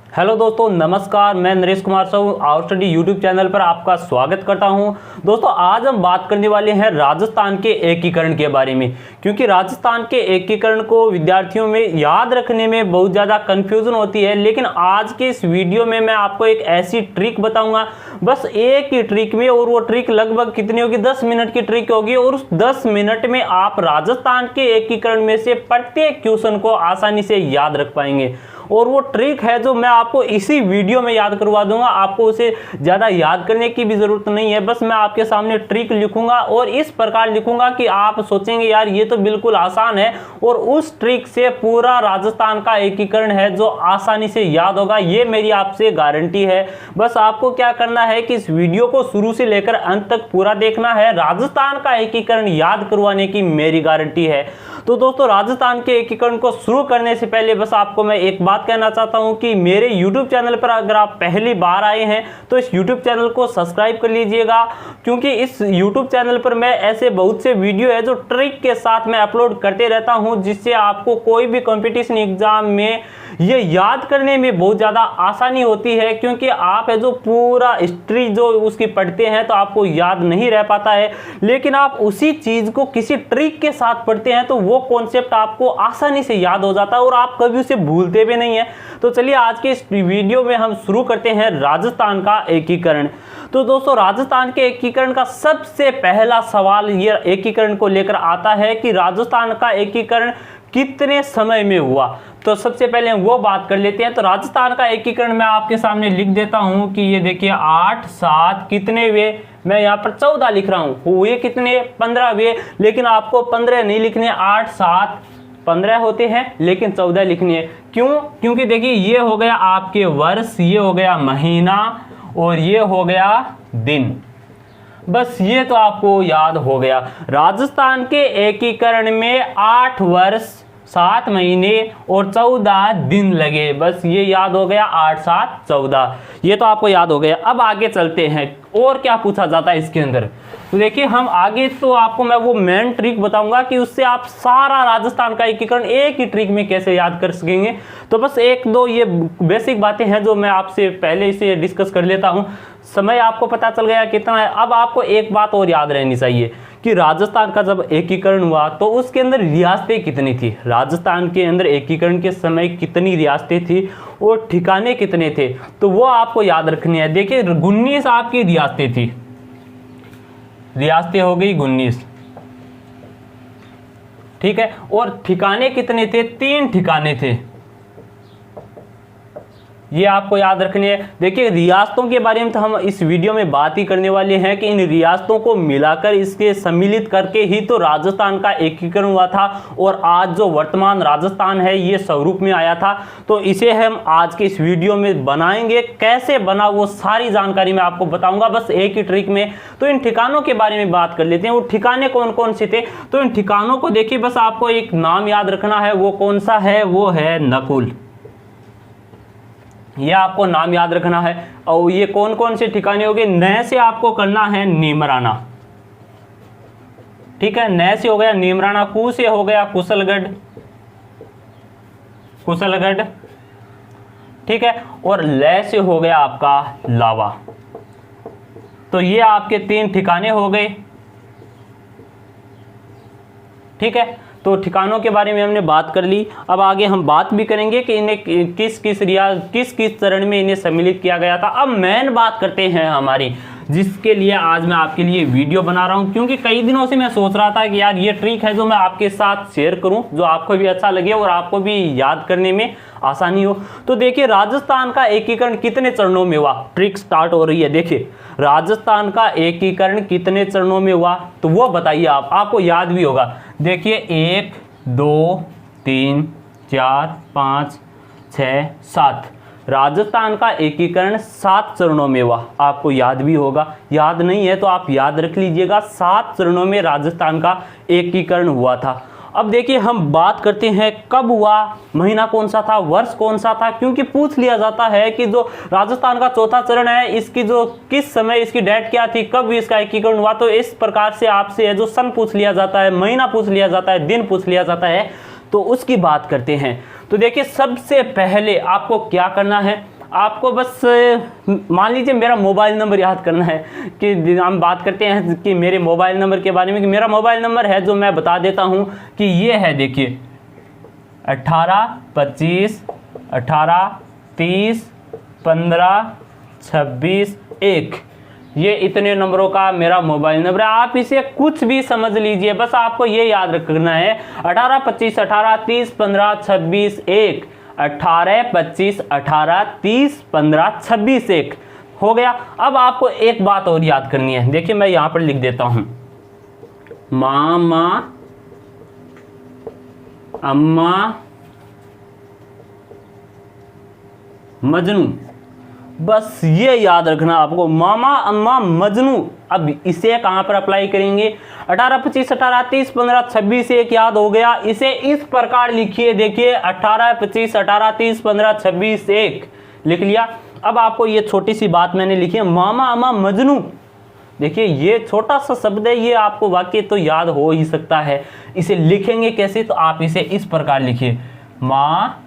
Hello दोस्तों, नमस्कार। मैं Naresh Kumar Sahu our study YouTube channel पर आपका स्वागत करता हूं। दोस्तों, आज हम बात करने वाले हैं राजस्थान के एकीकरण के बारे में, क्योंकि राजस्थान के एकीकरण को विद्यार्थियों में याद रखने में बहुत ज़्यादा कन्फ्यूज़न होती है। लेकिन आज के इस वीडियो में मैं आपको एक ऐसी ट्रिक बताऊंगा, बस एक ही ट्रिक में, और वो ट्रिक लगभग कितनी होगी, 10 मिनट की ट्रिक होगी, और उस 10 मिनट में आप राजस्थान के एकीकरण में से प्रत्येक क्वेश्चन को आसानी से याद रख पाएंगे। और वो ट्रिक है जो मैं आपको इसी वीडियो में याद करवा दूंगा। आपको उसे ज़्यादा याद करने की भी ज़रूरत नहीं है, बस मैं आपके सामने ट्रिक लिखूंगा और इस प्रकार लिखूंगा कि आप सोचेंगे यार ये तो बिल्कुल आसान है, और उस ट्रिक से पूरा राजस्थान का एकीकरण है जो आसानी से याद होगा। ये मेरी आपसे गारंटी है। बस आपको क्या करना है कि इस वीडियो को शुरू से लेकर अंत तक पूरा देखना है। राजस्थान का एकीकरण याद करवाने की मेरी गारंटी है। तो दोस्तों, राजस्थान के एकीकरण को शुरू करने से पहले बस आपको मैं एक बात कहना चाहता हूं कि मेरे YouTube चैनल पर अगर आप पहली बार आए हैं तो इस YouTube चैनल को सब्सक्राइब कर लीजिएगा, क्योंकि इस YouTube चैनल पर मैं ऐसे बहुत से वीडियो है जो ट्रिक के साथ मैं अपलोड करते रहता हूं, जिससे आपको कोई भी कंपटीशन एग्जाम में ये याद करने में बहुत ज़्यादा आसानी होती है। क्योंकि आप है जो पूरा हिस्ट्री जो उसकी पढ़ते हैं तो आपको याद नहीं रह पाता है, लेकिन आप उसी चीज़ को किसी ट्रिक के साथ पढ़ते हैं तो वो कॉन्सेप्ट आपको आसानी से याद हो जाता है और आप कभी उसे भूलते भी नहीं है। तो चलिए आज के इस वीडियो में हम शुरू करते हैं राजस्थान का एकीकरण। तो दोस्तों, राजस्थान के एकीकरण का सबसे पहला सवाल ये एकीकरण को लेकर आता है कि राजस्थान का एकीकरण कितने समय में हुआ। तो सबसे पहले हम वो बात कर लेते हैं। तो राजस्थान का एकीकरण मैं आपके सामने लिख देता हूं कि ये देखिए 8 7 कितने वे, मैं यहाँ पर 14 लिख रहा हूँ, हुए कितने 15 वे, लेकिन आपको 15 नहीं लिखने, 8 7 15 होते हैं लेकिन 14 लिखनी है। क्यों? क्योंकि देखिए ये हो गया आपके वर्ष, ये हो गया महीना और ये हो गया दिन। बस ये तो आपको याद हो गया। राजस्थान के एकीकरण में 8 वर्ष 7 महीने और 14 दिन लगे। बस ये याद हो गया, 8 7 14, ये तो आपको याद हो गया। अब आगे चलते हैं और क्या पूछा जाता है इसके अंदर। तो देखिए हम आगे तो आपको मैं वो मेन ट्रिक बताऊंगा कि उससे आप सारा राजस्थान का एकीकरण एक ही ट्रिक में कैसे याद कर सकेंगे। तो बस एक दो ये बेसिक बातें हैं जो मैं आपसे पहले से डिस्कस कर लेता हूं। समय आपको पता चल गया कितना है। अब आपको एक बात और याद रहनी चाहिए कि राजस्थान का जब एकीकरण हुआ तो उसके अंदर रियासतें कितनी थी, राजस्थान के अंदर एकीकरण के समय कितनी रियासतें थी और ठिकाने कितने थे, तो वो आपको याद रखनी है। देखिए 19 आपकी रियासतें थी, रियासतें हो गई 19, ठीक है। और ठिकाने कितने थे, 3 ठिकाने थे, ये आपको याद रखनी है। देखिए रियासतों के बारे में तो हम इस वीडियो में बात ही करने वाले हैं कि इन रियासतों को मिलाकर इसके सम्मिलित करके ही तो राजस्थान का एकीकरण हुआ था, और आज जो वर्तमान राजस्थान है ये स्वरूप में आया था। तो इसे हम आज के इस वीडियो में बनाएंगे, कैसे बना वो सारी जानकारी मैं आपको बताऊंगा बस एक ही ट्रिक में। तो इन ठिकानों के बारे में बात कर लेते हैं। वो ठिकाने कौन कौन से थे, तो इन ठिकानों को देखिए बस आपको एक नाम याद रखना है। वो कौन सा है, वो है नकुल, ये आपको नाम याद रखना है। और ये कौन कौन से ठिकाने हो गए, नए से आपको करना है नीमराना, ठीक है, नए से हो गया नीमराना, कू से हो गया कुशलगढ़, कुशलगढ़, ठीक है, और लय से हो गया आपका लावा। तो ये आपके 3 ठिकाने हो गए, ठीक है। तो ठिकानों के बारे में हमने बात कर ली। अब आगे हम बात भी करेंगे कि इन्हें किस किस चरण में इन्हें सम्मिलित किया गया था। अब मेन बात करते हैं हमारी, जिसके लिए आज मैं आपके लिए वीडियो बना रहा हूं, क्योंकि कई दिनों से मैं सोच रहा था कि यार ये ट्रिक है जो मैं आपके साथ शेयर करूं, जो आपको भी अच्छा लगे और आपको भी याद करने में आसानी हो। तो देखिए राजस्थान का एकीकरण कितने चरणों में हुआ, ट्रिक स्टार्ट हो रही है। देखिए राजस्थान का एकीकरण कितने चरणों में हुआ, तो वो बताइए आपको याद भी होगा। देखिए 1 2 3 4 5 6 7, राजस्थान का एकीकरण 7 चरणों में हुआ। आपको याद भी होगा, याद नहीं है तो आप याद रख लीजिएगा, 7 चरणों में राजस्थान का एकीकरण हुआ था। अब देखिए हम बात करते हैं कब हुआ, महीना कौन सा था, वर्ष कौन सा था, क्योंकि पूछ लिया जाता है कि जो राजस्थान का चौथा चरण है इसकी जो किस समय इसकी डेट क्या थी, कब इसका एकीकरण हुआ। तो इस प्रकार से आपसे जो सन पूछ लिया जाता है, महीना पूछ लिया जाता है, दिन पूछ लिया जाता है, तो उसकी बात करते हैं। तो देखिए सबसे पहले आपको क्या करना है, आपको बस मान लीजिए मेरा मोबाइल नंबर याद करना है कि हम बात करते हैं कि मेरे मोबाइल नंबर के बारे में, कि मेरा मोबाइल नंबर है जो मैं बता देता हूं कि ये है, देखिए 18 25 18 30 15 26 1। ये इतने नंबरों का मेरा मोबाइल नंबर है। आप इसे कुछ भी समझ लीजिए, बस आपको ये याद रखना है 18 25 18 30 15 26 1। 18 25 18 30 15 26 1 हो गया। अब आपको एक बात और याद करनी है, देखिए मैं यहां पर लिख देता हूं, मामा अम्मा मजनू। बस ये याद रखना आपको, मामा अम्मा मजनू। अब इसे कहां पर अप्लाई करेंगे, 18 25 18 30 15 26 1 याद हो गया। इसे इस प्रकार लिखिए, देखिए 18 25 18 30 15 26 1 लिख लिया। अब आपको ये छोटी सी बात मैंने लिखी है, मामा अम्मा मजनू। देखिए ये छोटा सा शब्द है, ये आपको वाक्य तो याद हो ही सकता है। इसे लिखेंगे कैसे, तो आप इसे इस प्रकार लिखिए, माँ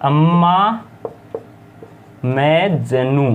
अम्मा मैं जनू।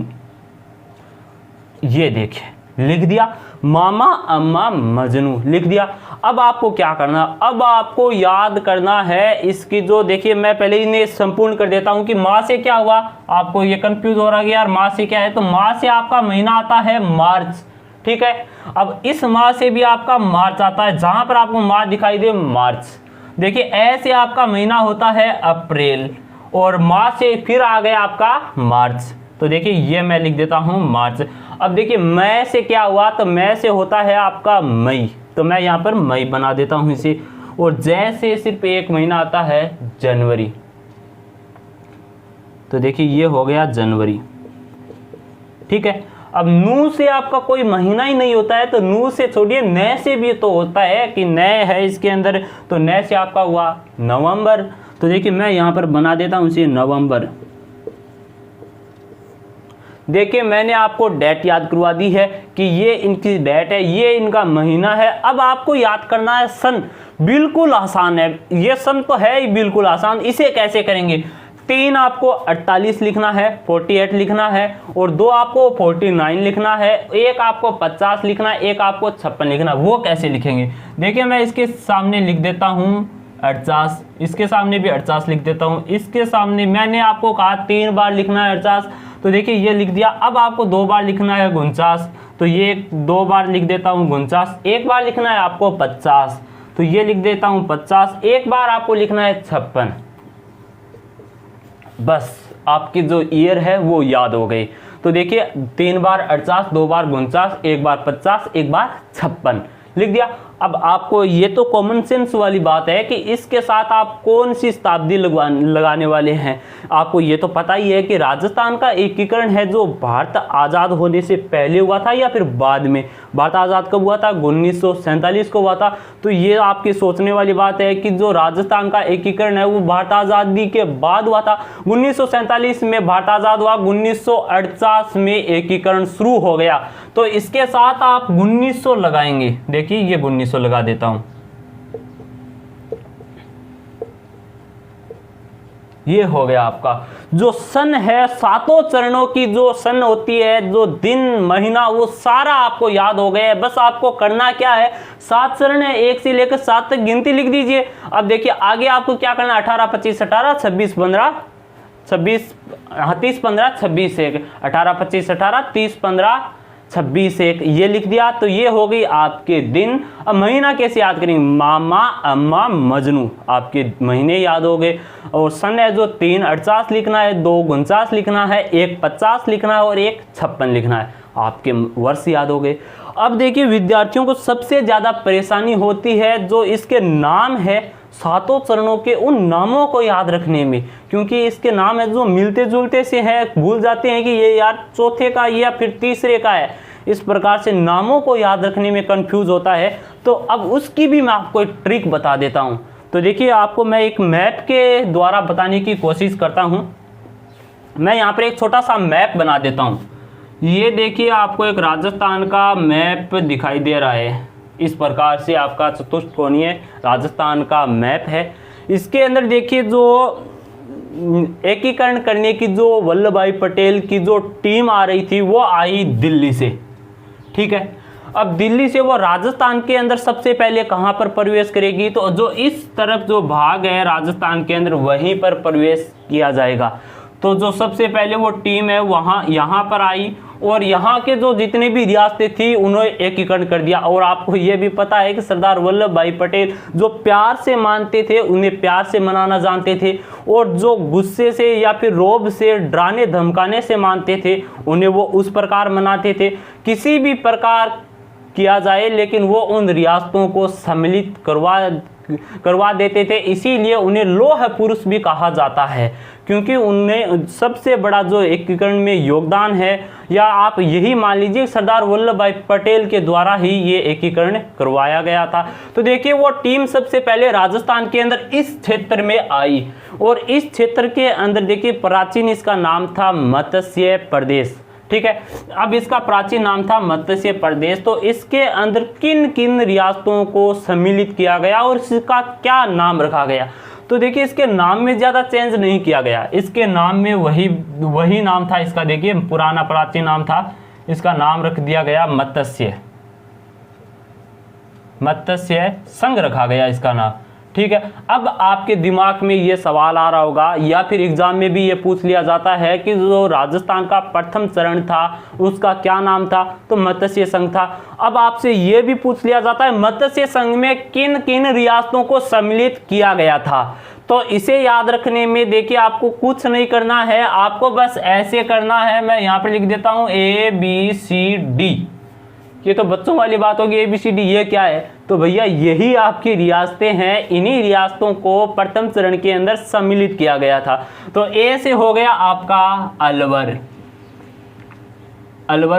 ये देखिए लिख दिया, मामा अम्मा मजनू लिख दिया। अब आपको क्या करना, अब आपको याद करना है इसकी जो, देखिए मैं पहले इन्हें संपूर्ण कर देता हूं कि माह से क्या हुआ। आपको ये कंफ्यूज हो रहा है यार माह से क्या है, तो माह से आपका महीना आता है मार्च, ठीक है। अब इस माह से भी आपका मार्च आता है, जहां पर आपको मार्च दिखाई दे मार्च। देखिए ऐसे आपका महीना होता है अप्रैल, और मार्च से फिर आ गया आपका मार्च। तो देखिए ये मैं लिख देता हूं मार्च। अब देखिए मई से क्या हुआ, तो मई से होता है आपका मई, तो मैं यहां पर मई बना देता हूं इसे। और जैसे सिर्फ एक महीना आता है जनवरी, तो देखिए ये हो गया जनवरी, ठीक है। अब नू से आपका कोई महीना ही नहीं होता है, तो नू से छोड़िए, नए से भी तो होता है कि नए है इसके अंदर, तो नए से आपका हुआ नवंबर। तो देखिए मैं यहां पर बना देता हूं इसे नवंबर। देखिए मैंने आपको डेट याद करवा दी है कि ये इनकी डेट है, ये इनका महीना है। अब आपको याद करना है सन, बिल्कुल आसान है, ये सन तो है ही बिल्कुल आसान। इसे कैसे करेंगे, 3 आपको 48 लिखना है, 48 लिखना है, और 2 आपको 49 लिखना है, 1 आपको 50 लिखना है, 1 आपको 56 लिखना है। वो कैसे लिखेंगे, देखिए मैं इसके सामने लिख देता हूं 48, इसके सामने भी 48 लिख देता हूं, इसके सामने मैंने आपको कहा 3 बार लिखना है 48, तो देखिए ये लिख दिया। अब आपको 2 बार लिखना है 49, तो ये 2 बार लिख देता हूं 49। 1 बार लिखना है आपको 50, तो ये लिख देता हूं 50। 1 बार आपको लिखना है 56। बस आपकी जो ईयर है वो याद हो गई। तो देखिए 3 बार 48, 2 बार 49, 1 बार 50, 1 बार 56 लिख दिया। अब आपको ये तो कॉमन सेंस वाली बात है कि इसके साथ आप कौन सी शताब्दी लगाने वाले हैं। आपको ये तो पता ही है कि राजस्थान का एकीकरण है जो भारत आज़ाद होने से पहले हुआ था या फिर बाद में। भारत आज़ाद कब हुआ था, 1947 को हुआ था। तो ये आपकी सोचने वाली बात है कि जो राजस्थान का एकीकरण है वो भारत आज़ादी के बाद हुआ था। 1947 में भारत आज़ाद हुआ, 1948 में एकीकरण शुरू हो गया। तो इसके साथ आप 1900 लगाएंगे, देखिए ये 1900 लगा देता हूं, ये हो गया आपका जो सन है। 7 चरणों की जो सन होती है, जो दिन महीना, वो सारा आपको याद हो गया है। बस आपको करना क्या है, 7 चरण है, 1 से लेकर 7 तक गिनती लिख दीजिए। अब देखिए आगे आपको क्या करना है, 18 25 18 26 15 26 30 15 26 1, 18 25 18 30 15 26 1 ये लिख दिया। तो ये हो गई आपके दिन। अब महीना कैसे याद करेंगे, मामा अम्मा मजनू, आपके महीने याद हो गए। और सन है जो 3 48 लिखना है, 2 49 लिखना है, 1 50 लिखना है और 1 56 लिखना है, आपके वर्ष याद हो गए। अब देखिए विद्यार्थियों को सबसे ज़्यादा परेशानी होती है जो इसके नाम है, 7 चरणों के उन नामों को याद रखने में, क्योंकि इसके नाम है जो मिलते जुलते से हैं, भूल जाते हैं कि ये यार चौथे का या फिर तीसरे का है। इस प्रकार से नामों को याद रखने में कंफ्यूज होता है। तो अब उसकी भी मैं आपको एक ट्रिक बता देता हूं। तो देखिए आपको मैं एक मैप के द्वारा बताने की कोशिश करता हूं। मैं यहाँ पर एक छोटा सा मैप बना देता हूं। ये देखिए आपको एक राजस्थान का मैप दिखाई दे रहा है, इस प्रकार से आपका चतुष्कोणीय राजस्थान का मैप है। इसके अंदर देखिए जो एकीकरण करने की जो वल्लभ भाई पटेल की जो टीम आ रही थी वो आई दिल्ली से। ठीक है, अब दिल्ली से वो राजस्थान के अंदर सबसे पहले कहां पर प्रवेश करेगी, तो जो इस तरफ जो भाग है राजस्थान के अंदर वहीं पर प्रवेश किया जाएगा। तो जो सबसे पहले वो टीम है वहां यहाँ पर आई और यहाँ के जो जितने भी रियासतें थी उन्होंने एकीकरण कर दिया। और आपको ये भी पता है कि सरदार वल्लभ भाई पटेल जो प्यार से मानते थे उन्हें प्यार से मनाना जानते थे, और जो गुस्से से या फिर रोब से डराने धमकाने से मानते थे उन्हें वो उस प्रकार मनाते थे। किसी भी प्रकार किया जाए लेकिन वो उन रियासतों को सम्मिलित करवा देते थे, इसीलिए उन्हें लौह पुरुष भी कहा जाता है, क्योंकि उनने सबसे बड़ा जो एकीकरण में योगदान है, या आप यही मान लीजिए सरदार वल्लभ भाई पटेल के द्वारा ही ये एकीकरण करवाया गया था। तो देखिए वो टीम सबसे पहले राजस्थान के अंदर इस क्षेत्र में आई, और इस क्षेत्र के अंदर देखिए प्राचीन इसका नाम था मत्स्य प्रदेश। ठीक है, अब इसका प्राचीन नाम था मत्स्य प्रदेश। तो इसके अंदर किन किन रियासतों को सम्मिलित किया गया और इसका क्या नाम रखा गया, तो देखिए इसके नाम में ज़्यादा चेंज नहीं किया गया, इसके नाम में वही नाम था इसका। देखिए पुराना प्राचीन नाम था, इसका नाम रख दिया गया मत्स्य संघ रखा गया इसका नाम। ठीक है, अब आपके दिमाग में ये सवाल आ रहा होगा, या फिर एग्जाम में भी ये पूछ लिया जाता है कि जो राजस्थान का प्रथम चरण था उसका क्या नाम था, तो मत्स्य संघ था। अब आपसे ये भी पूछ लिया जाता है मत्स्य संघ में किन किन रियासतों को सम्मिलित किया गया था, तो इसे याद रखने में देखिए आपको कुछ नहीं करना है, आपको बस ऐसे करना है। मैं यहाँ पर लिख देता हूँ ABCD, ये तो बच्चों वाली बात होगी, ABCD ये क्या है, तो भैया यही आपकी रियासतें हैं, इन्हीं रियासतों को प्रथम चरण के अंदर सम्मिलित किया गया था। तो A से हो गया आपका अलवर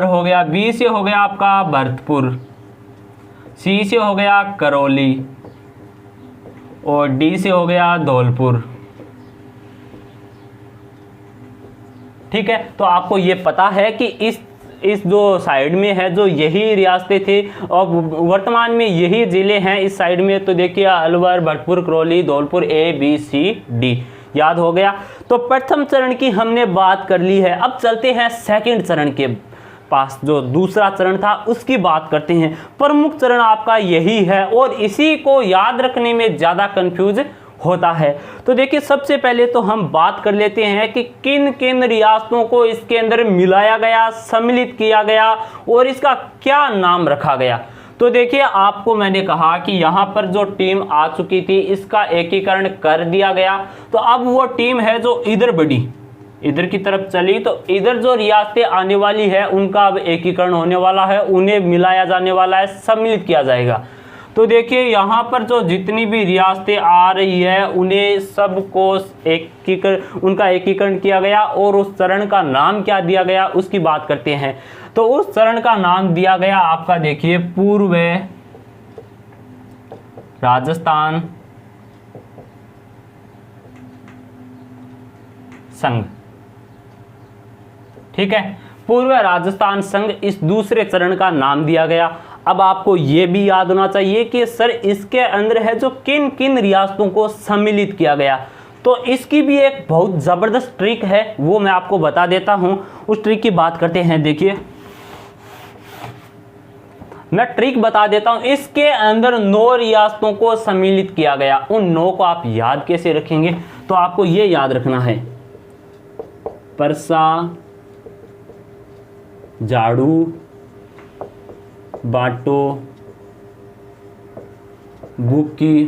हो गया, B से हो गया आपका भरतपुर, C से हो गया करौली, और D से हो गया धौलपुर। ठीक है, तो आपको ये पता है कि इस जो साइड में है जो यही रियासतें थे, और वर्तमान में यही जिले हैं इस साइड में। तो देखिए अलवर, भरतपुर, करौली, धौलपुर, ABCD याद हो गया। तो प्रथम चरण की हमने बात कर ली है, अब चलते हैं सेकंड चरण के पास, जो दूसरा चरण था उसकी बात करते हैं। प्रमुख चरण आपका यही है और इसी को याद रखने में ज़्यादा कंफ्यूज होता है। तो देखिए सबसे पहले तो हम बात कर लेते हैं कि किन किन रियासतों को इसके अंदर मिलाया गया, सम्मिलित किया गया और इसका क्या नाम रखा गया। तो देखिए आपको मैंने कहा कि यहाँ पर जो टीम आ चुकी थी इसका एकीकरण कर दिया गया। तो अब वो टीम है जो इधर बढ़ी, इधर की तरफ चली, तो इधर जो रियासतें आने वाली है उनका अब एकीकरण होने वाला है, उन्हें मिलाया जाने वाला है, सम्मिलित किया जाएगा। तो देखिए यहाँ पर जो जितनी भी रियासतें आ रही है उन्हें सबको उनका एकीकरण किया गया, और उस चरण का नाम क्या दिया गया उसकी बात करते हैं। तो उस चरण का नाम दिया गया आपका देखिए पूर्व राजस्थान संघ। ठीक है, पूर्व राजस्थान संघ इस दूसरे चरण का नाम दिया गया। अब आपको यह भी याद होना चाहिए कि सर इसके अंदर है जो किन किन रियासतों को सम्मिलित किया गया, तो इसकी भी एक बहुत ज़बरदस्त ट्रिक है, वो मैं आपको बता देता हूं। उस ट्रिक की बात करते हैं। देखिए मैं ट्रिक बता देता हूं, इसके अंदर 9 रियासतों को सम्मिलित किया गया। उन 9 को आप याद कैसे रखेंगे, तो आपको ये याद रखना है परसा, झाड़ू, बाटो, बुकी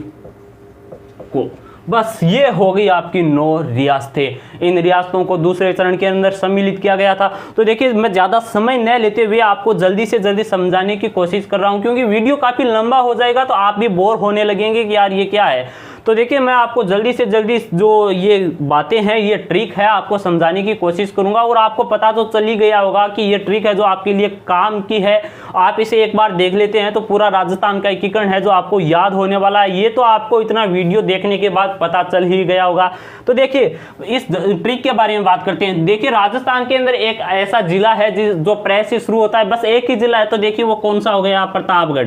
को, बस ये हो गई आपकी 9 रियासतें। इन रियासतों को दूसरे चरण के अंदर सम्मिलित किया गया था। तो देखिए मैं ज़्यादा समय न लेते हुए आपको जल्दी से जल्दी समझाने की कोशिश कर रहा हूं, क्योंकि वीडियो काफ़ी लंबा हो जाएगा तो आप भी बोर होने लगेंगे कि यार ये क्या है। तो देखिए मैं आपको जल्दी से जल्दी जो ये बातें हैं, ये ट्रिक है, आपको समझाने की कोशिश करूंगा। और आपको पता तो चल ही गया होगा कि ये ट्रिक है जो आपके लिए काम की है। आप इसे एक बार देख लेते हैं तो पूरा राजस्थान का एकीकरण है जो आपको याद होने वाला है। ये तो आपको इतना वीडियो देखने के बाद पता चल ही गया होगा। तो देखिए इस ट्रिक के बारे में बात करते हैं। देखिए राजस्थान के अंदर एक ऐसा जिला है जो प्रे से शुरू होता है, बस एक ही जिला है। तो देखिए वो कौन सा हो गया, प्रतापगढ़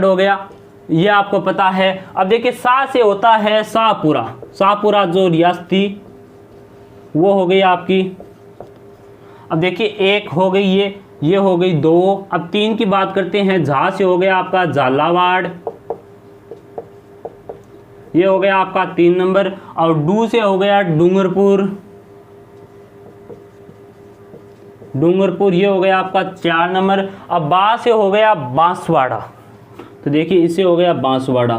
हो गया। ये आपको पता है। अब देखिए सा से होता है शाहपुरा, शाहपुरा जो रियासत थी वो हो गई आपकी। अब देखिए एक हो गई ये हो गई 2। अब 3 की बात करते हैं, झा से हो गया आपका झालावाड़, ये हो गया आपका 3 नंबर। और डू से हो गया डूंगरपुर, डूंगरपुर ये हो गया आपका 4 नंबर। अब बा से हो गया बांसवाड़ा, तो देखिए इससे हो गया बांसवाड़ा,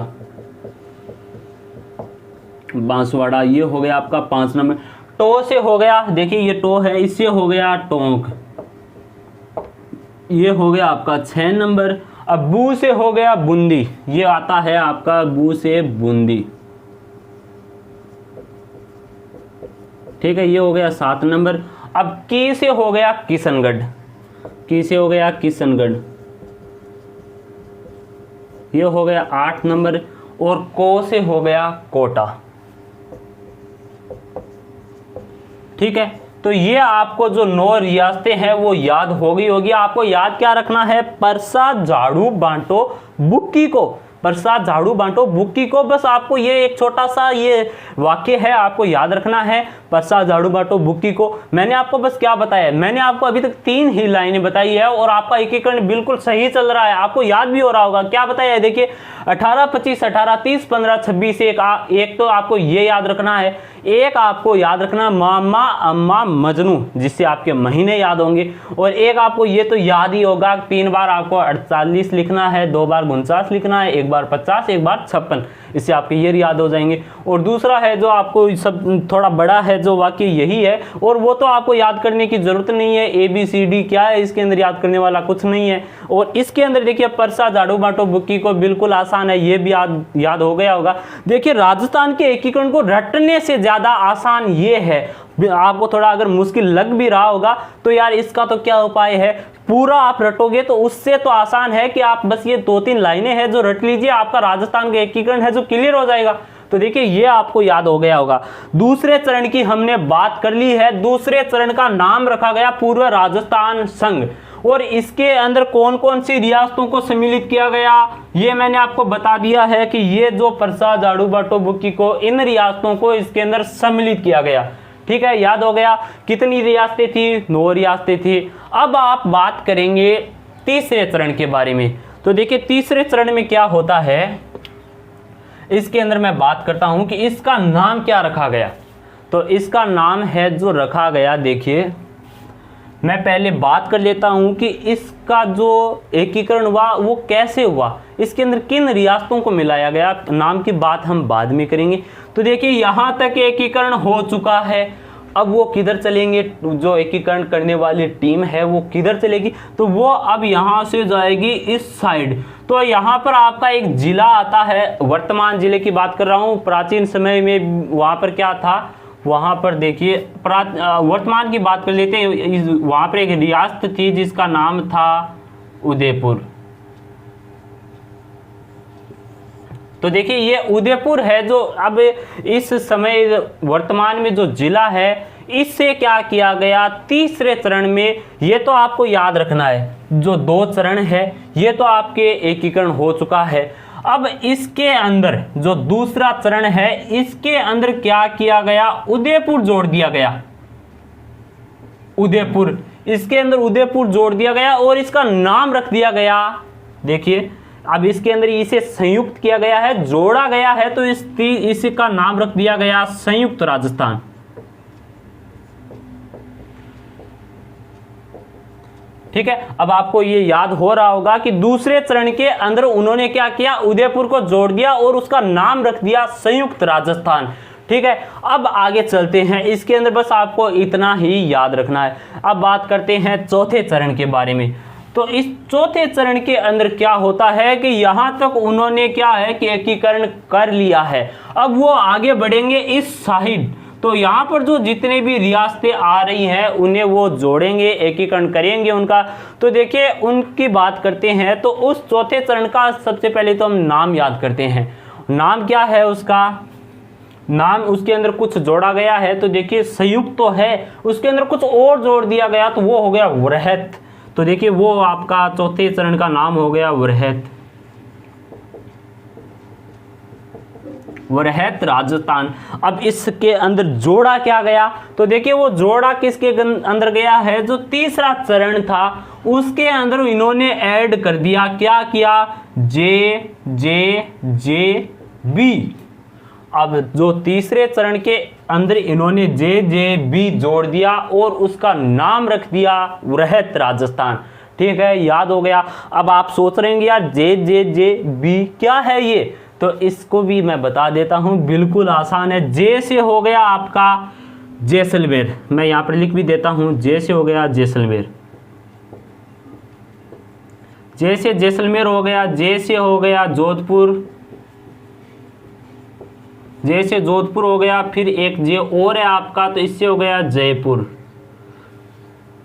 बांसवाड़ा ये हो गया आपका 5 नंबर। टो से हो गया, देखिए ये टो है, इससे हो गया टोंक, ये हो गया आपका 6 नंबर। अब बू से हो गया बूंदी, ये आता है आपका बू से बूंदी, ठीक है, ये हो गया 7 नंबर। अब की से हो गया किशनगढ़, की से हो गया किशनगढ़, ये हो गया 8 नंबर। और को से हो गया कोटा, ठीक है। तो ये आपको जो 9 रियासतें हैं वो याद हो गई होगी। आपको याद क्या रखना है, परसा झाड़ू बांटो बुक्की को, परसा झाड़ू बांटो बुक्की को, बस आपको ये एक छोटा सा ये वाक्य है आपको याद रखना है, परसा झाड़ू बांटो बुक्की को। मैंने आपको बस क्या बताया, मैंने आपको अभी तक 3 ही लाइनें बताई है और आपका एकीकरण बिल्कुल सही चल रहा है, आपको याद भी हो रहा होगा। क्या बताया है, देखिए 18, 25, 18, 30, 15, 26, एक तो आपको ये याद रखना है, एक आपको याद रखना मामा अम्मा मजनू, जिससे आपके महीने याद होंगे। और एक आपको ये तो याद ही होगा, 3 बार आपको 48 लिखना है, 2 बार 49 लिखना है, 1 बार 50, 1 बार 56, इससे आपके ये याद हो जाएंगे। और दूसरा है जो आपको सब थोड़ा बड़ा है जो वाक्य यही है, और वो तो आपको याद करने की जरूरत नहीं है, ABCD क्या है इसके अंदर याद करने वाला कुछ नहीं है। और इसके अंदर देखिए परसा झाड़ू बांटो बुक्की को बिल्कुल आसान है, ये भी याद हो गया होगा। देखिए राजस्थान के एकीकरण को रटने से ज्यादा आसान ये है, आपको थोड़ा अगर मुश्किल लग भी रहा होगा तो यार इसका तो क्या उपाय है, पूरा आप रटोगे तो उससे तो आसान है कि आप बस ये 2-3 लाइनें हैं जो रट लीजिए, आपका राजस्थान का एकीकरण है जो क्लियर हो जाएगा। तो देखिए ये आपको याद हो गया होगा। दूसरे चरण की हमने बात कर ली है, दूसरे चरण का नाम रखा गया पूर्व राजस्थान संघ, और इसके अंदर कौन कौन सी रियासतों को सम्मिलित किया गया ये मैंने आपको बता दिया है कि ये जो परसा झाड़ू बांटो बुक्की को, इन रियासतों को इसके अंदर सम्मिलित किया गया, ठीक है, याद हो गया। कितनी रियासतें थी, 9 रियासतें थी। अब आप बात करेंगे तीसरे चरण के बारे में। तो देखिए तीसरे चरण में क्या होता है, इसके अंदर मैं बात करता हूं कि इसका नाम क्या रखा गया। तो इसका नाम है जो रखा गया, देखिए मैं पहले बात कर लेता हूं कि इसका जो एकीकरण हुआ वो कैसे हुआ, इसके अंदर किन रियासतों को मिलाया गया, नाम की बात हम बाद में करेंगे। तो देखिए यहां तक एकीकरण हो चुका है, अब वो किधर चलेंगे, जो एकीकरण करने वाली टीम है वो किधर चलेगी, तो वो अब यहां से जाएगी इस साइड। तो यहां पर आपका एक जिला आता है, वर्तमान जिले की बात कर रहा हूं, प्राचीन समय में वहां पर क्या था, वहां पर देखिए वर्तमान की बात कर लेते हैं, वहां पर एक रियासत थी जिसका नाम था उदयपुर। तो देखिए ये उदयपुर है जो अब इस समय वर्तमान में जो जिला है, इससे क्या किया गया तीसरे चरण में, ये तो आपको याद रखना है, जो 2 चरण है ये तो आपके एकीकरण हो चुका है। अब इसके अंदर जो दूसरा चरण है, इसके अंदर क्या किया गया, उदयपुर जोड़ दिया गया, उदयपुर, इसके अंदर उदयपुर जोड़ दिया गया और इसका नाम रख दिया गया, देखिए अब इसके अंदर इसे संयुक्त किया गया है, जोड़ा गया है, तो इसका नाम रख दिया गया संयुक्त राजस्थान। ठीक है, अब आपको ये याद हो रहा होगा कि दूसरे चरण के अंदर उन्होंने क्या किया, उदयपुर को जोड़ दिया और उसका नाम रख दिया संयुक्त राजस्थान। ठीक है, अब आगे चलते हैं, इसके अंदर बस आपको इतना ही याद रखना है। अब बात करते हैं चौथे चरण के बारे में। तो इस चौथे चरण के अंदर क्या होता है कि यहां तक उन्होंने क्या है कि एकीकरण कर लिया है, अब वो आगे बढ़ेंगे इस साइड। तो यहाँ पर जो जितने भी रियासतें आ रही हैं उन्हें वो जोड़ेंगे, एकीकरण करेंगे उनका। तो देखिए उनकी बात करते हैं, तो उस चौथे चरण का सबसे पहले तो हम नाम याद करते हैं। नाम क्या है उसका, नाम उसके अंदर कुछ जोड़ा गया है, तो देखिए संयुक्त तो है, उसके अंदर कुछ और जोड़ दिया गया, तो वो हो गया वृहत। तो देखिए वो आपका चौथे चरण का नाम हो गया वृहत। वृहत राजस्थान। अब इसके अंदर जोड़ा क्या गया, तो देखिए वो जोड़ा किसके अंदर गया है, जो तीसरा चरण था उसके अंदर इन्होंने ऐड कर दिया, क्या किया, जे जे जे बी। अब जो तीसरे चरण के अंदर इन्होंने जे जे बी जोड़ दिया और उसका नाम रख दिया वृहत राजस्थान। ठीक है, याद हो गया। अब आप सोच रहे हैं यार जे जे जे बी क्या है ये, तो इसको भी मैं बता देता हूं, बिल्कुल आसान है। जे से हो गया आपका जैसलमेर, मैं यहां पर लिख भी देता हूं, जे से हो गया जैसलमेर, जे से जैसलमेर हो गया, जे से हो गया जोधपुर, जे से जोधपुर हो गया, फिर एक जे और है आपका, तो इससे हो गया जयपुर,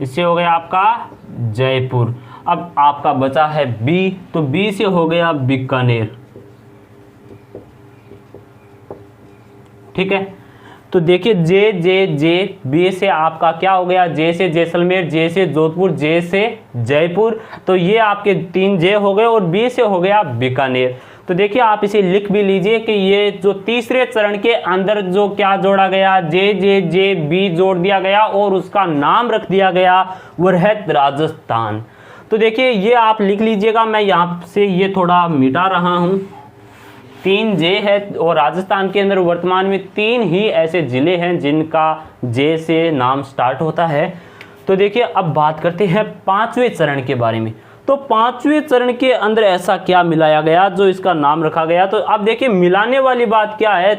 इससे हो गया आपका जयपुर। अब आपका बचा है बी, तो बी से हो गया बीकानेर। ठीक है, तो देखिए जे जे जे बी से आपका क्या हो गया, जे से जैसलमेर, जे से जोधपुर, जे से जयपुर, तो ये आपके 3 जे हो गए और बी से हो गया बीकानेर। तो देखिए आप इसे लिख भी लीजिए कि ये जो तीसरे चरण के अंदर जो क्या जोड़ा गया, जे जे जे बी जोड़ दिया गया और उसका नाम रख दिया गया वृहत राजस्थान। तो देखिए ये आप लिख लीजिएगा, मैं यहाँ से ये थोड़ा मिटा रहा हूँ। 3 जे है और राजस्थान के अंदर वर्तमान में 3 ही ऐसे जिले हैं जिनका जे से नाम स्टार्ट होता है। तो देखिए अब बात करते हैं 5वें चरण के बारे में। तो 5वें चरण के अंदर ऐसा क्या मिलाया गया जो इसका नाम रखा गया, तो अब देखिए मिलाने वाली बात क्या है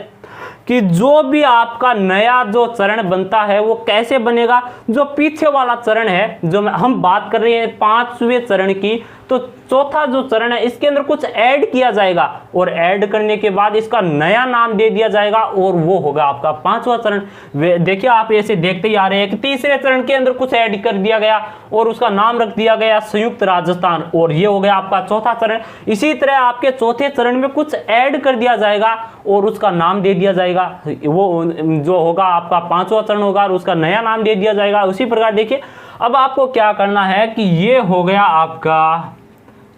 कि जो भी आपका नया जो चरण बनता है वो कैसे बनेगा, जो पीछे वाला चरण है, जो हम बात कर रहे हैं 5वें चरण की, तो चौथा जो चरण है इसके अंदर कुछ ऐड किया जाएगा और ऐड करने के बाद इसका नया नाम दे दिया जाएगा और वो होगा आपका 5वां चरण। देखिए आप ऐसे देखते ही आ रहे हैं कि तीसरे चरण के अंदर कुछ ऐड कर दिया गया और उसका नाम रख दिया गया संयुक्त राजस्थान, और ये हो गया आपका चौथा चरण। इसी तरह आपके चौथे चरण में कुछ ऐड कर दिया जाएगा और उसका नाम दे दिया जाएगा, वो जो होगा आपका 5वां चरण होगा और उसका नया नाम दे दिया जाएगा। उसी प्रकार देखिए अब आपको क्या करना है कि ये हो गया आपका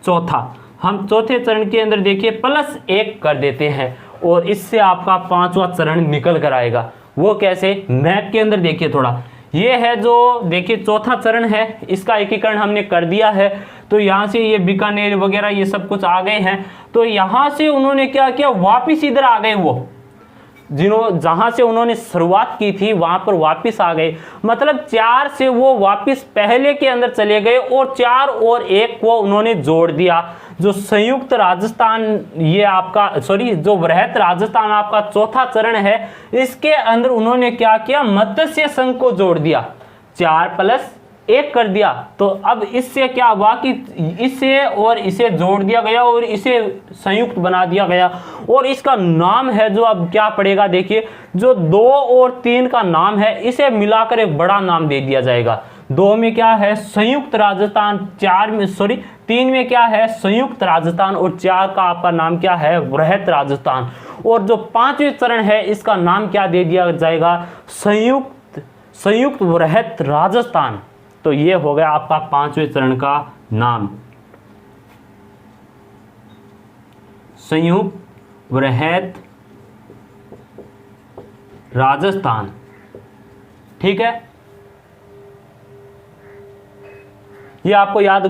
चौथा, हम चौथे चरण के अंदर देखिए +1 कर देते हैं और इससे आपका 5वां चरण निकल कर आएगा। वो कैसे, मैप के अंदर देखिए थोड़ा, ये है जो देखिए चौथा चरण है, इसका एकीकरण हमने कर दिया है। तो यहाँ से ये बीकानेर वगैरह ये सब कुछ आ गए हैं, तो यहाँ से उन्होंने क्या किया, वापिस इधर आ गए, वो जहां से उन्होंने शुरुआत की थी वहां पर वापस आ गए। मतलब 4 से वो वापस पहले के अंदर चले गए और 4 और 1 को उन्होंने जोड़ दिया। जो संयुक्त राजस्थान ये आपका जो वृहत राजस्थान आपका चौथा चरण है, इसके अंदर उन्होंने क्या किया, मत्स्य संघ को जोड़ दिया, 4+1 कर दिया। तो अब इससे क्या हुआ कि इसे और इसे जोड़ दिया गया और इसे संयुक्त बना दिया गया और इसका नाम है जो अब क्या पड़ेगा, देखिए जो 2 और 3 का नाम है इसे मिलाकर एक बड़ा नाम दे दिया जाएगा। 2 में क्या है, संयुक्त राजस्थान, 3 में क्या है, संयुक्त राजस्थान, और 4 का आपका नाम क्या है, वृहत राजस्थान। और जो 5वें चरण है इसका नाम क्या दे दिया जाएगा, संयुक्त वृहत राजस्थान। तो ये हो गया आपका 5वें चरण का नाम, संयुक्त वृहत राजस्थान। ठीक है, ये आपको याद,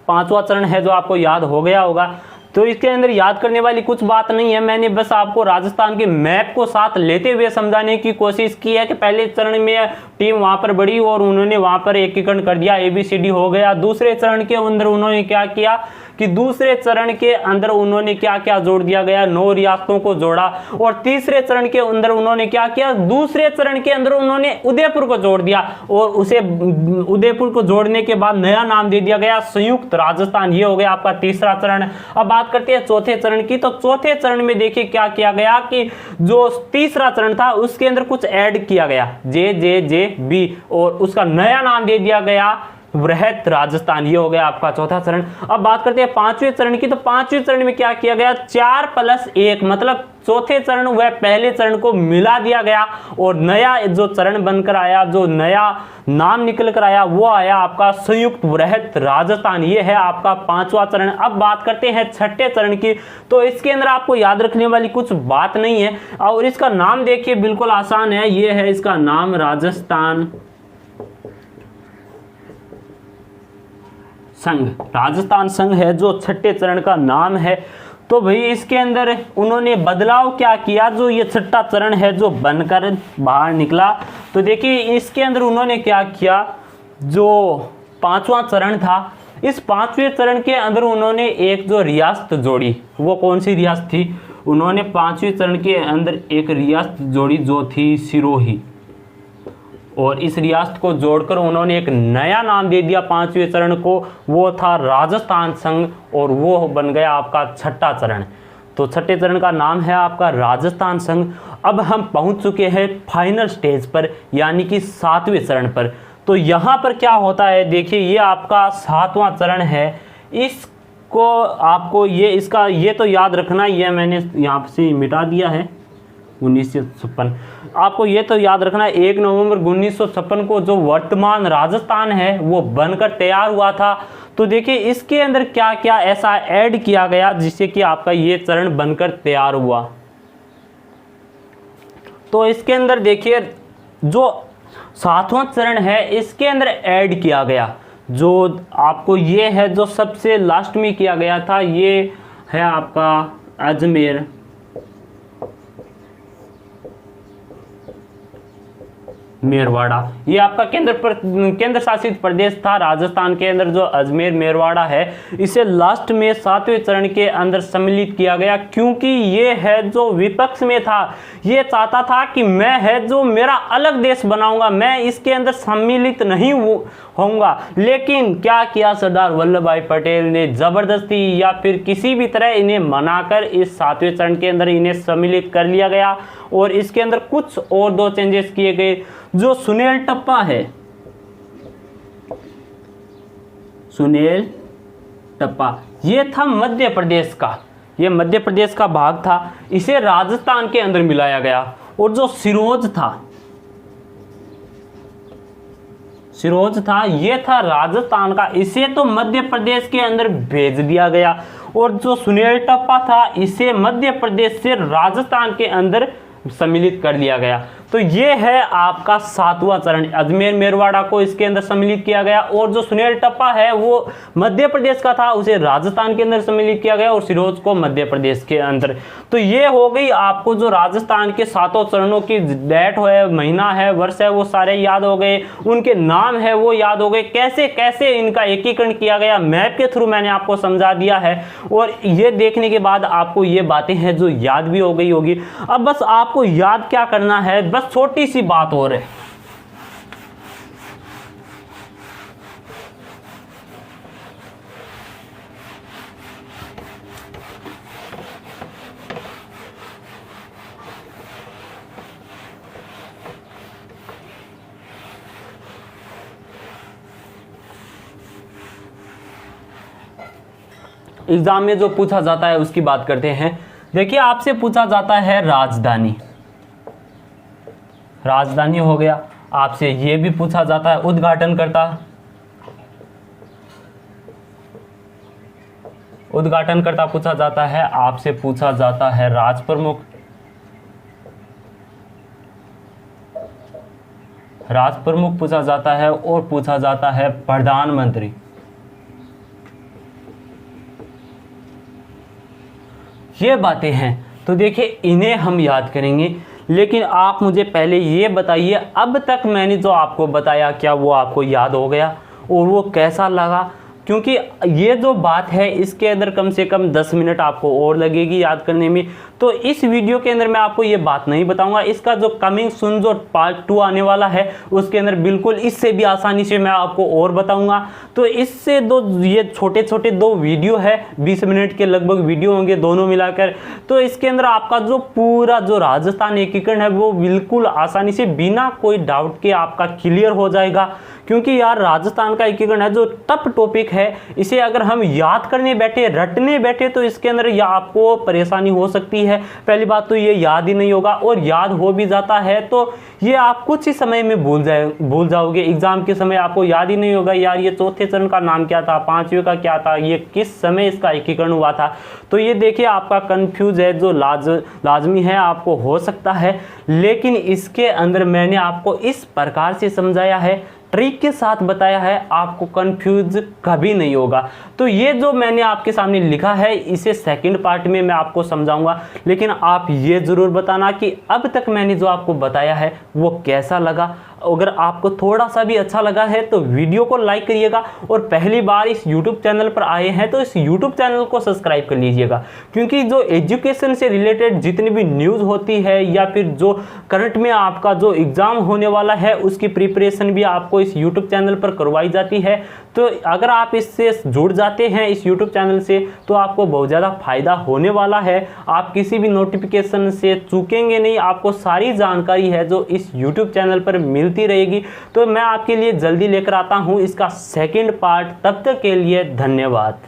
5वां चरण है जो आपको याद हो गया होगा। तो इसके अंदर याद करने वाली कुछ बात नहीं है, मैंने बस आपको राजस्थान के मैप को साथ लेते हुए समझाने की कोशिश की है कि पहले चरण में टीम वहां पर बढ़ी और उन्होंने वहां पर एकीकरण कर दिया, ABCD हो गया। दूसरे चरण के अंदर उन्होंने क्या किया कि दूसरे चरण के अंदर उन्होंने क्या क्या जोड़ दिया गया, 9 रियासतों को जोड़ा। और तीसरे चरण के अंदर उन्होंने क्या किया, दूसरे चरण के अंदर उन्होंने उदयपुर को जोड़ दिया और उसे उदयपुर को जोड़ने के बाद नया नाम दे दिया गया संयुक्त राजस्थान। ये हो गया आपका तीसरा चरण। अब बात करते हैं चौथे चरण की। तो चौथे चरण में देखिए क्या किया गया कि जो तीसरा चरण था उसके अंदर कुछ ऐड किया गया, जे जे जे बी, और उसका नया नाम दे दिया गया वृहत राजस्थान, ये हो गया आपका चौथा चरण। अब बात करते हैं पांचवें चरण की। तो पांचवें चरण में क्या किया गया, 4+1 मतलब चौथे चरण व पहले चरण को मिला दिया गया और नया जो चरण बनकर आया, जो नया नाम निकल कर आया, वो आया आपका संयुक्त वृहत राजस्थान। ये है आपका पांचवा चरण। अब बात करते हैं छठे चरण की। तो इसके अंदर आपको याद रखने वाली कुछ बात नहीं है और इसका नाम देखिए बिल्कुल आसान है। ये है इसका नाम, राजस्थान संघ। राजस्थान संघ है जो छठे चरण का नाम है। तो भाई इसके अंदर उन्होंने बदलाव क्या किया, जो ये छठा चरण है जो बनकर बाहर निकला। तो देखिए इसके अंदर उन्होंने क्या किया, जो पांचवा चरण था, इस पांचवें चरण के अंदर उन्होंने एक जो रियासत जोड़ी, वो कौन सी रियासत थी, उन्होंने पांचवें चरण के अंदर एक रियासत जोड़ी जो थी सिरोही, और इस रियासत को जोड़कर उन्होंने एक नया नाम दे दिया पांचवें चरण को, वो था राजस्थान संघ, और वो बन गया आपका छठा चरण। तो छठे चरण का नाम है आपका राजस्थान संघ। अब हम पहुंच चुके हैं फाइनल स्टेज पर, यानी कि सातवें चरण पर। तो यहाँ पर क्या होता है, देखिए ये आपका सातवां चरण है। इसको आपको ये तो याद रखना, ये मैंने यहाँ से मिटा दिया है 1956। आपको ये तो याद रखना है 1 नवंबर 1956 को जो वर्तमान राजस्थान है वो बनकर तैयार हुआ था। तो देखिए इसके अंदर क्या क्या ऐसा ऐड किया गया जिससे कि आपका ये चरण बनकर तैयार हुआ। तो इसके अंदर देखिए जो सातवां चरण है इसके अंदर ऐड किया गया, जो आपको ये है जो सबसे लास्ट में किया गया था, ये है आपका अजमेर मेरवाड़ा। ये आपका केंद्र शासित प्रदेश था राजस्थान के अंदर, जो अजमेर मेरवाड़ा है, इसे लास्ट में सातवें चरण के अंदर सम्मिलित किया गया, क्योंकि ये है जो विपक्ष में था, ये चाहता था कि मैं है जो मेरा अलग देश बनाऊंगा, मैं इसके अंदर सम्मिलित नहीं होऊंगा। लेकिन क्या किया सरदार वल्लभ भाई पटेल ने, जबरदस्ती या फिर किसी भी तरह इन्हें मनाकर इस सातवें चरण के अंदर इन्हें सम्मिलित कर लिया गया। और इसके अंदर कुछ और 2 चेंजेस किए गए। जो सुनेल टप्पा है, सुनेल टप्पा, ये था मध्य प्रदेश का, ये मध्य प्रदेश का भाग था, इसे राजस्थान के अंदर मिलाया गया। और जो सिरोज था ये था राजस्थान का, इसे तो मध्य प्रदेश के अंदर भेज दिया गया। और जो सुनेल टप्पा था इसे मध्य प्रदेश से राजस्थान के अंदर सम्मिलित कर लिया गया। तो ये है आपका सातवां चरण, अजमेर मेरवाड़ा को इसके अंदर सम्मिलित किया गया। और जो सुनेल टप्पा है वो मध्य प्रदेश का था, उसे राजस्थान के अंदर सम्मिलित किया गया, और सिरोज को मध्य प्रदेश के अंदर। तो ये हो गई आपको जो राजस्थान के सातों चरणों की डेट है, महीना है, वर्ष है, वो सारे याद हो गए, उनके नाम है वो याद हो गए, कैसे कैसे इनका एकीकरण किया गया मैप के थ्रू मैंने आपको समझा दिया है। और ये देखने के बाद आपको ये बातें हैं जो याद भी हो गई होगी। अब बस आपको याद क्या करना है, बस छोटी सी बात और है, एग्जाम में जो पूछा जाता है उसकी बात करते हैं। देखिए आपसे पूछा जाता है राजधानी, राजधानी हो गया। आपसे ये भी पूछा जाता है उद्घाटनकर्ता, उद्घाटनकर्ता पूछा जाता है। आपसे पूछा जाता है राज प्रमुख, राज प्रमुख पूछा जाता है। और पूछा जाता है प्रधानमंत्री। ये बातें हैं, तो देखिए इन्हें हम याद करेंगे। लेकिन आप मुझे पहले ये बताइए, अब तक मैंने जो आपको बताया क्या वो आपको याद हो गया और वो कैसा लगा? क्योंकि ये जो बात है इसके अंदर कम से कम 10 मिनट आपको और लगेगी याद करने में। तो इस वीडियो के अंदर मैं आपको ये बात नहीं बताऊंगा। इसका जो कमिंग सून जो पार्ट 2 आने वाला है उसके अंदर बिल्कुल इससे भी आसानी से मैं आपको और बताऊंगा। तो इससे ये छोटे छोटे 2 वीडियो है, 20 मिनट के लगभग वीडियो होंगे दोनों मिलाकर। तो इसके अंदर आपका जो पूरा जो राजस्थान एकीकरण है वो बिल्कुल आसानी से बिना कोई डाउट के आपका क्लियर हो जाएगा। क्योंकि यार राजस्थान का एकीकरण है जो टफ टॉपिक है, इसे अगर हम याद करने बैठे, रटने बैठे तो इसके अंदर या आपको परेशानी हो सकती है। पहली बात तो ये याद ही नहीं होगा, और याद हो भी जाता है तो ये आप कुछ ही समय में भूल जाओगे। एग्जाम के समय आपको याद ही नहीं होगा यार ये चौथे चरण का नाम क्या था, पांचवें का क्या था, ये किस समय इसका एकीकरण हुआ था। तो ये देखिए आपका कंफ्यूज है जो लाजमी है, आपको हो सकता है, लेकिन इसके अंदर मैंने आपको इस प्रकार से समझाया है, ट्रिक के साथ बताया है, आपको कंफ्यूज कभी नहीं होगा। तो ये जो मैंने आपके सामने लिखा है इसे सेकंड पार्ट में मैं आपको समझाऊंगा, लेकिन आप ये ज़रूर बताना कि अब तक मैंने जो आपको बताया है वो कैसा लगा। अगर आपको थोड़ा सा भी अच्छा लगा है तो वीडियो को लाइक करिएगा, और पहली बार इस YouTube चैनल पर आए हैं तो इस YouTube चैनल को सब्सक्राइब कर लीजिएगा, क्योंकि जो एजुकेशन से रिलेटेड जितनी भी न्यूज़ होती है या फिर जो करंट में आपका जो एग्ज़ाम होने वाला है उसकी प्रिपरेशन भी आपको इस YouTube चैनल पर करवाई जाती है। तो अगर आप इससे जुड़ जाते हैं इस YouTube चैनल से तो आपको बहुत ज़्यादा फायदा होने वाला है। आप किसी भी नोटिफिकेशन से चूकेंगे नहीं, आपको सारी जानकारी है जो इस YouTube चैनल पर मिलती रहेगी। तो मैं आपके लिए जल्दी लेकर आता हूँ इसका सेकंड पार्ट। तब तक के लिए धन्यवाद।